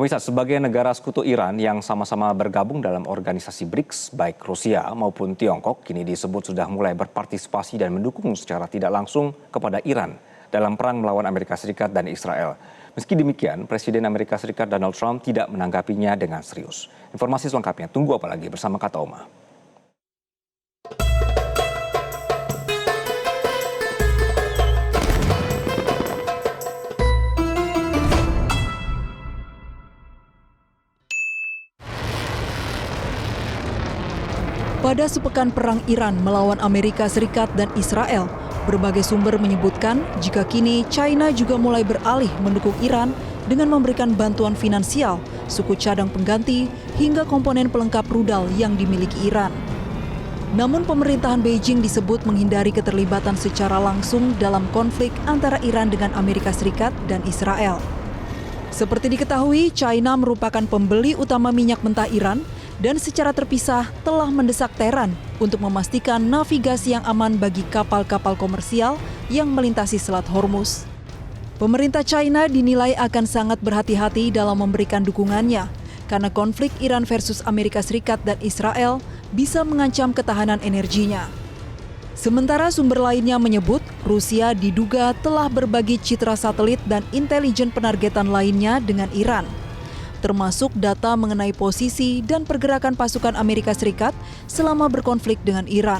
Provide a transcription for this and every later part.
Pemirsa, sebagai negara sekutu Iran yang sama-sama bergabung dalam organisasi BRICS, baik Rusia maupun Tiongkok kini disebut sudah mulai berpartisipasi dan mendukung secara tidak langsung kepada Iran dalam perang melawan Amerika Serikat dan Israel. Meski demikian, Presiden Amerika Serikat Donald Trump tidak menanggapinya dengan serius. Informasi selengkapnya tunggu apa lagi bersama Kata Oma. Pada sepekan perang Iran melawan Amerika Serikat dan Israel, berbagai sumber menyebutkan jika kini China juga mulai beralih mendukung Iran dengan memberikan bantuan finansial, suku cadang pengganti, hingga komponen pelengkap rudal yang dimiliki Iran. Namun pemerintahan Beijing disebut menghindari keterlibatan secara langsung dalam konflik antara Iran dengan Amerika Serikat dan Israel. Seperti diketahui, China merupakan pembeli utama minyak mentah Iran dan secara terpisah telah mendesak Tehran untuk memastikan navigasi yang aman bagi kapal-kapal komersial yang melintasi Selat Hormuz. Pemerintah China dinilai akan sangat berhati-hati dalam memberikan dukungannya karena konflik Iran versus Amerika Serikat dan Israel bisa mengancam ketahanan energinya. Sementara sumber lainnya menyebut Rusia diduga telah berbagi citra satelit dan intelijen penargetan lainnya dengan Iran, termasuk data mengenai posisi dan pergerakan pasukan Amerika Serikat selama berkonflik dengan Iran.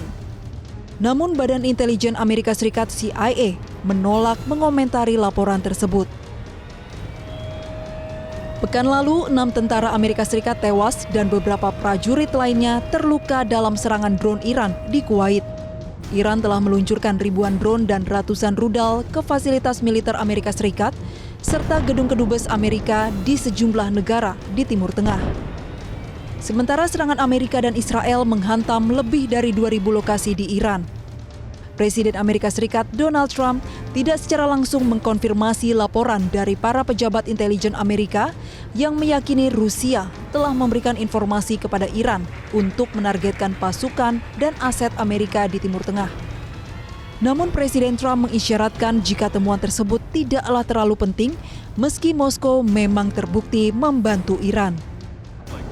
Namun Badan Intelijen Amerika Serikat CIA menolak mengomentari laporan tersebut. Pekan lalu, 6 tentara Amerika Serikat tewas dan beberapa prajurit lainnya terluka dalam serangan drone Iran di Kuwait. Iran telah meluncurkan ribuan drone dan ratusan rudal ke fasilitas militer Amerika Serikat serta gedung kedubes Amerika di sejumlah negara di Timur Tengah. Sementara serangan Amerika dan Israel menghantam lebih dari 2.000 lokasi di Iran. Presiden Amerika Serikat Donald Trump tidak secara langsung mengkonfirmasi laporan dari para pejabat intelijen Amerika yang meyakini Rusia telah memberikan informasi kepada Iran untuk menargetkan pasukan dan aset Amerika di Timur Tengah. Namun Presiden Trump mengisyaratkan jika temuan tersebut tidaklah terlalu penting meski Moskow memang terbukti membantu Iran.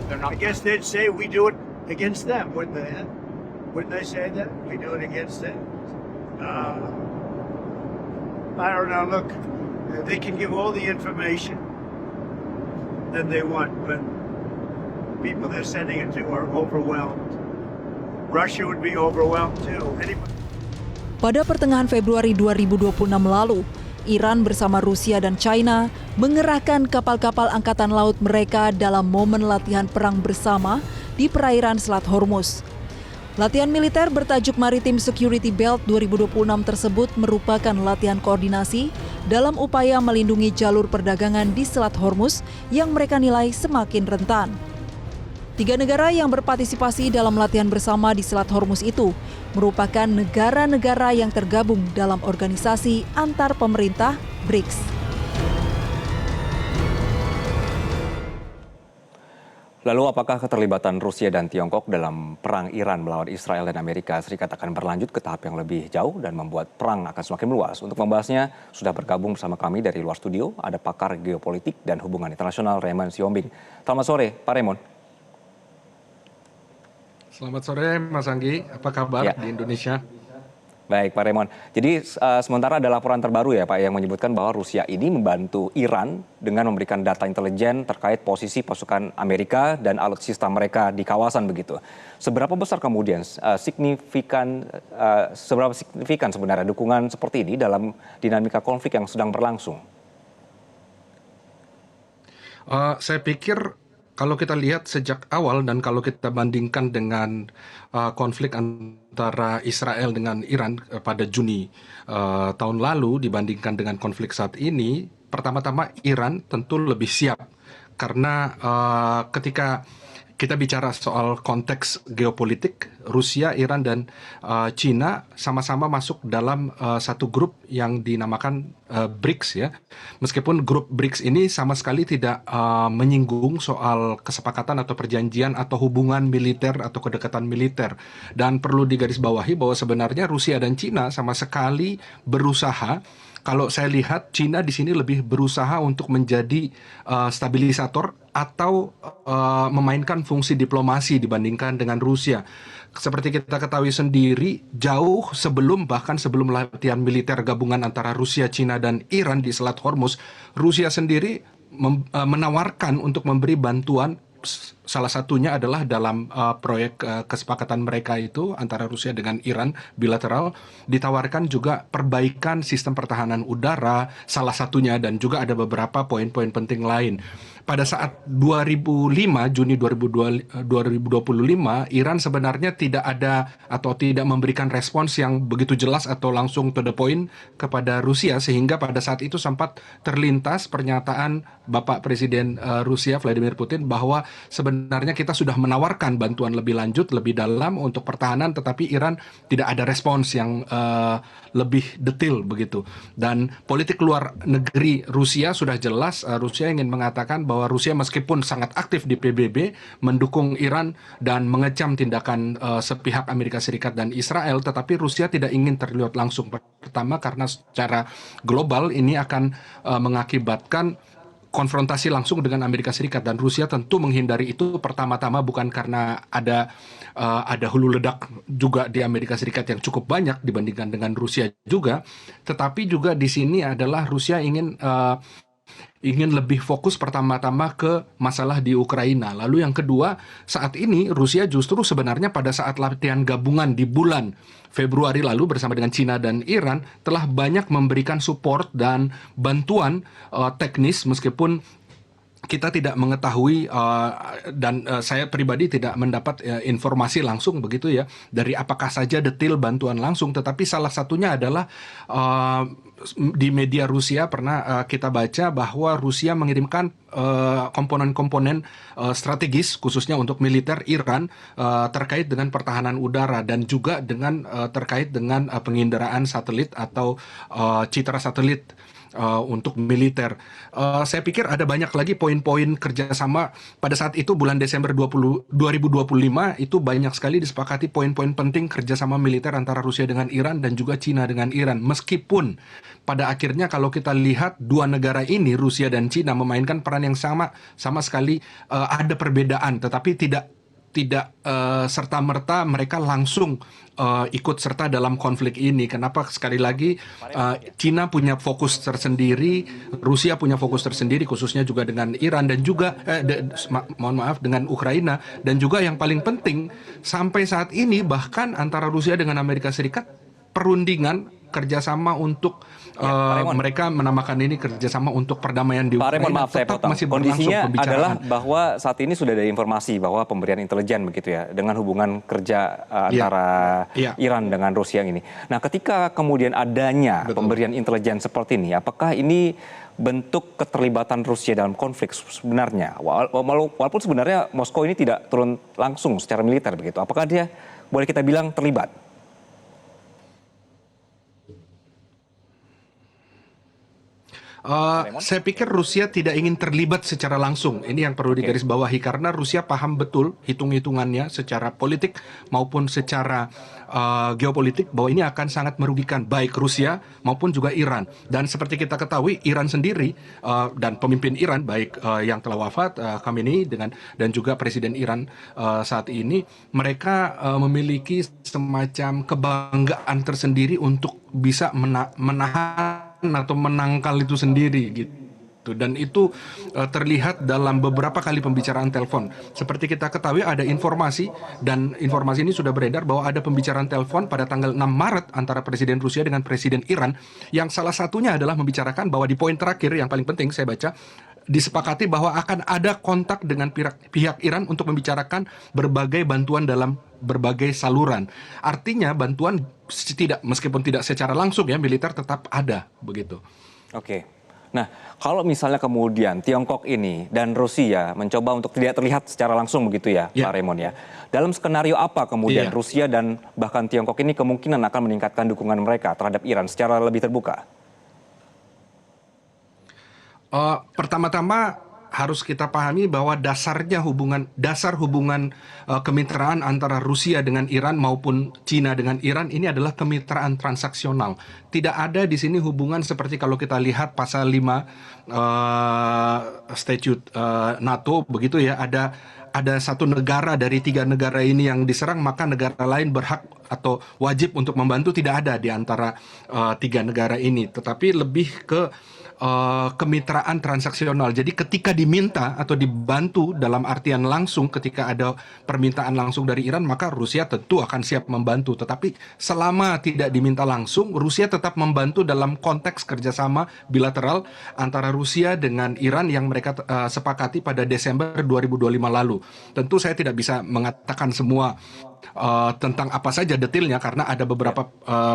I guess they'd say we do it against them, wouldn't they? Wouldn't they say that? We do it against them. I don't know, look, they can give all the information that they want, but people they're sending it to are overwhelmed. Russia would be overwhelmed too. Pada pertengahan Februari 2026 lalu, Iran bersama Rusia dan China mengerahkan kapal-kapal angkatan laut mereka dalam momen latihan perang bersama di perairan Selat Hormuz. Latihan militer bertajuk Maritime Security Belt 2026 tersebut merupakan latihan koordinasi dalam upaya melindungi jalur perdagangan di Selat Hormuz yang mereka nilai semakin rentan. 3 negara yang berpartisipasi dalam latihan bersama di Selat Hormuz itu merupakan negara-negara yang tergabung dalam organisasi antar pemerintah BRICS. Lalu apakah keterlibatan Rusia dan Tiongkok dalam perang Iran melawan Israel dan Amerika Serikat akan berlanjut ke tahap yang lebih jauh dan membuat perang akan semakin meluas? Untuk membahasnya sudah bergabung bersama kami dari luar studio, ada pakar geopolitik dan hubungan internasional Raymond Siombing. Selamat sore, Pak Raymond. Selamat sore Mas Anggi, apa kabar di Indonesia? Baik Pak Raymond, jadi sementara ada laporan terbaru ya Pak yang menyebutkan bahwa Rusia ini membantu Iran dengan memberikan data intelijen terkait posisi pasukan Amerika dan alutsista mereka di kawasan begitu. Seberapa besar kemudian seberapa signifikan sebenarnya dukungan seperti ini dalam dinamika konflik yang sedang berlangsung? Saya pikir kalau kita lihat sejak awal dan kalau kita bandingkan dengan konflik antara Israel dengan Iran pada Juni tahun lalu dibandingkan dengan konflik saat ini, pertama-tama Iran tentu lebih siap karena ketika kita bicara soal konteks geopolitik, Rusia, Iran, dan China sama-sama masuk dalam satu grup yang dinamakan BRICS ya. Meskipun grup BRICS ini sama sekali tidak menyinggung soal kesepakatan atau perjanjian atau hubungan militer atau kedekatan militer. Dan perlu digarisbawahi bahwa sebenarnya Rusia dan China sama sekali berusaha kalau saya lihat Cina di sini lebih berusaha untuk menjadi stabilisator atau memainkan fungsi diplomasi dibandingkan dengan Rusia. Seperti kita ketahui sendiri, jauh sebelum bahkan sebelum latihan militer gabungan antara Rusia, Cina, dan Iran di Selat Hormuz, Rusia sendiri menawarkan untuk memberi bantuan. Salah satunya adalah dalam proyek kesepakatan mereka itu antara Rusia dengan Iran bilateral, ditawarkan juga perbaikan sistem pertahanan udara salah satunya, dan juga ada beberapa poin-poin penting lain. Pada saat 2005, Juni 2025, Iran sebenarnya tidak ada atau tidak memberikan respons yang begitu jelas atau langsung to the point kepada Rusia, sehingga pada saat itu sempat terlintas pernyataan Bapak Presiden Rusia Vladimir Putin bahwa sebenarnya kita sudah menawarkan bantuan lebih lanjut, lebih dalam untuk pertahanan, tetapi Iran tidak ada respons yang lebih detail begitu. Dan politik luar negeri Rusia sudah jelas, Rusia ingin mengatakan bahwa Rusia meskipun sangat aktif di PBB, mendukung Iran dan mengecam tindakan sepihak Amerika Serikat dan Israel, tetapi Rusia tidak ingin terlibat langsung. Pertama, karena secara global ini akan mengakibatkan konfrontasi langsung dengan Amerika Serikat, dan Rusia tentu menghindari itu. Pertama-tama bukan karena ada hulu ledak juga di Amerika Serikat yang cukup banyak dibandingkan dengan Rusia juga, tetapi juga di sini adalah Rusia ingin lebih fokus pertama-tama ke masalah di Ukraina. Lalu yang kedua, saat ini Rusia justru sebenarnya pada saat latihan gabungan di bulan Februari lalu bersama dengan Cina dan Iran telah banyak memberikan support dan bantuan teknis, meskipun kita tidak mengetahui dan saya pribadi tidak mendapat informasi langsung begitu ya dari apakah saja detail bantuan langsung, tetapi salah satunya adalah di media Rusia pernah kita baca bahwa Rusia mengirimkan komponen-komponen strategis khususnya untuk militer Iran terkait dengan pertahanan udara dan juga dengan terkait dengan penginderaan satelit atau citra satelit untuk militer. Saya pikir ada banyak lagi poin-poin kerjasama. Pada saat itu bulan Desember 2025 itu banyak sekali disepakati poin-poin penting kerjasama militer antara Rusia dengan Iran dan juga Cina dengan Iran. Meskipun pada akhirnya kalau kita lihat dua negara ini, Rusia dan Cina, memainkan peran yang sama sekali ada perbedaan, tetapi tidak serta-merta mereka langsung ikut serta dalam konflik ini. Kenapa? Sekali lagi, Cina punya fokus tersendiri, Rusia punya fokus tersendiri, khususnya juga dengan Iran dan juga dengan Ukraina, dan juga yang paling penting sampai saat ini bahkan antara Rusia dengan Amerika Serikat perundingan kerjasama untuk mereka menamakan ini kerjasama untuk perdamaian di Pak Raymond, Ukraina, maaf saya tetap potong. masih berlangsung Kondisinya pembicaraan. adalah bahwa saat ini sudah ada informasi bahwa pemberian intelijen begitu ya dengan hubungan kerja antara Iran dengan Rusia ini. Nah, ketika kemudian adanya pemberian intelijen seperti ini, apakah ini bentuk keterlibatan Rusia dalam konflik sebenarnya? Walaupun sebenarnya Moskow ini tidak turun langsung secara militer begitu. Apakah dia boleh kita bilang terlibat? Saya pikir Rusia tidak ingin terlibat secara langsung. Ini yang perlu digarisbawahi karena Rusia paham betul hitung-hitungannya secara politik maupun secara geopolitik bahwa ini akan sangat merugikan baik Rusia maupun juga Iran. Dan seperti kita ketahui, Iran sendiri dan pemimpin Iran baik yang telah wafat Khamenei dan juga Presiden Iran saat ini, mereka memiliki semacam kebanggaan tersendiri untuk bisa menahan atau menangkal itu sendiri gitu, dan itu terlihat dalam beberapa kali pembicaraan telepon. Seperti kita ketahui ada informasi, dan informasi ini sudah beredar bahwa ada pembicaraan telepon pada tanggal 6 Maret antara Presiden Rusia dengan Presiden Iran, yang salah satunya adalah membicarakan bahwa di poin terakhir yang paling penting saya baca, disepakati bahwa akan ada kontak dengan pihak Iran untuk membicarakan berbagai bantuan dalam berbagai saluran. Artinya bantuan meskipun tidak secara langsung ya, militer tetap ada begitu. Oke. Nah, kalau misalnya kemudian Tiongkok ini dan Rusia mencoba untuk tidak terlihat secara langsung begitu ya, Pak Raymond ya. Dalam skenario apa kemudian Rusia dan bahkan Tiongkok ini kemungkinan akan meningkatkan dukungan mereka terhadap Iran secara lebih terbuka? Pertama-tama harus kita pahami bahwa dasar hubungan kemitraan antara Rusia dengan Iran maupun Cina dengan Iran ini adalah kemitraan transaksional. Tidak ada di sini hubungan seperti kalau kita lihat pasal 5 statute NATO begitu ya, ada satu negara dari 3 negara ini yang diserang maka negara lain berhak atau wajib untuk membantu. Tidak ada di antara 3 negara ini, tetapi lebih ke kemitraan transaksional. Jadi ketika diminta atau dibantu dalam artian langsung, ketika ada permintaan langsung dari Iran, maka Rusia tentu akan siap membantu. Tetapi selama tidak diminta langsung, Rusia tetap membantu dalam konteks kerjasama bilateral antara Rusia dengan Iran yang mereka sepakati pada Desember 2025 lalu. Tentu saya tidak bisa mengatakan semua tentang apa saja detailnya karena ada beberapa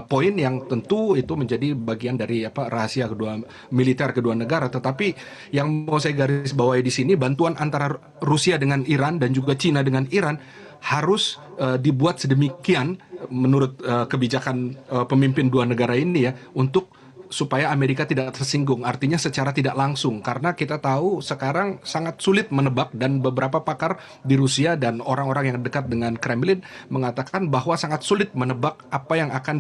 poin yang tentu itu menjadi bagian dari rahasia militer kedua negara. Tetapi yang mau saya garis bawahi di sini, bantuan antara Rusia dengan Iran dan juga Cina dengan Iran harus dibuat sedemikian menurut kebijakan pemimpin 2 negara ini ya, untuk supaya Amerika tidak tersinggung, artinya secara tidak langsung, karena kita tahu sekarang sangat sulit menebak dan beberapa pakar di Rusia dan orang-orang yang dekat dengan Kremlin mengatakan bahwa sangat sulit menebak apa yang akan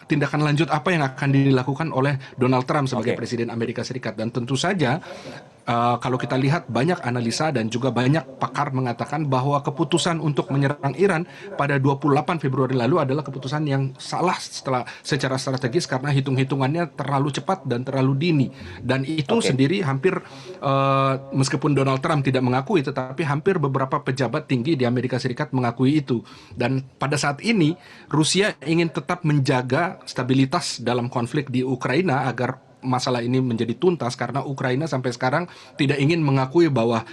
tindakan lanjut apa yang akan dilakukan oleh Donald Trump sebagai Presiden Amerika Serikat. Dan tentu saja kalau kita lihat banyak analisa dan juga banyak pakar mengatakan bahwa keputusan untuk menyerang Iran pada 28 Februari lalu adalah keputusan yang salah secara strategis karena hitung-hitungannya terlalu cepat dan terlalu dini. Dan itu sendiri hampir meskipun Donald Trump tidak mengakui, tetapi hampir beberapa pejabat tinggi di Amerika Serikat mengakui itu. Dan pada saat ini Rusia ingin tetap menjaga stabilitas dalam konflik di Ukraina agar masalah ini menjadi tuntas, karena Ukraina sampai sekarang tidak ingin mengakui bahwa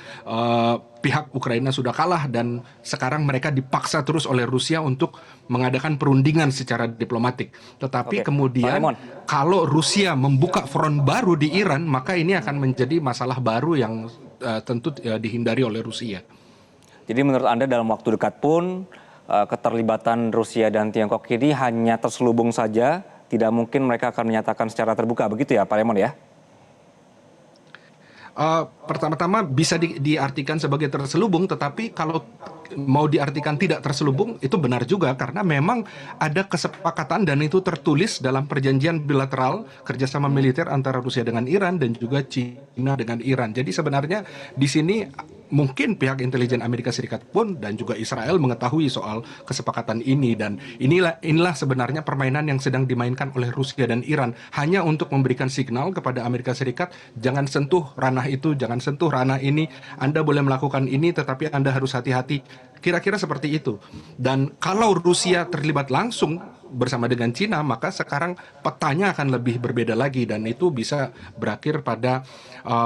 pihak Ukraina sudah kalah dan sekarang mereka dipaksa terus oleh Rusia untuk mengadakan perundingan secara diplomatik. Tetapi kemudian kalau Rusia membuka front baru di Iran, maka ini akan menjadi masalah baru yang tentu dihindari oleh Rusia. Jadi menurut Anda dalam waktu dekat pun keterlibatan Rusia dan Tiongkok ini hanya terselubung saja, tidak mungkin mereka akan menyatakan secara terbuka, begitu ya Pak Raymond ya? Pertama-tama bisa diartikan sebagai terselubung, tetapi kalau mau diartikan tidak terselubung itu benar juga, karena memang ada kesepakatan dan itu tertulis dalam perjanjian bilateral kerjasama militer antara Rusia dengan Iran dan juga Cina dengan Iran. Jadi sebenarnya di sini mungkin pihak intelijen Amerika Serikat pun dan juga Israel mengetahui soal kesepakatan ini, dan inilah sebenarnya permainan yang sedang dimainkan oleh Rusia dan Iran hanya untuk memberikan signal kepada Amerika Serikat, jangan sentuh ranah itu, jangan sentuh ranah ini, Anda boleh melakukan ini tetapi Anda harus hati-hati. Kira-kira seperti itu. Dan kalau Rusia terlibat langsung bersama dengan Cina, maka sekarang petanya akan lebih berbeda lagi, dan itu bisa berakhir pada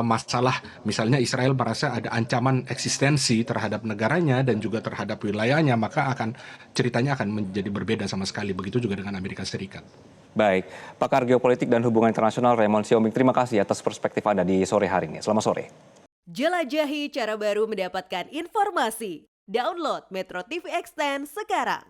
masalah misalnya Israel merasa ada ancaman eksistensi terhadap negaranya dan juga terhadap wilayahnya, maka ceritanya akan menjadi berbeda sama sekali. Begitu juga dengan Amerika Serikat. Baik, pakar geopolitik dan hubungan internasional Raymond Siombing, terima kasih atas perspektif Anda di sore hari ini. Selamat sore. Jelajahi cara baru mendapatkan informasi. Download Metro TV Extend sekarang.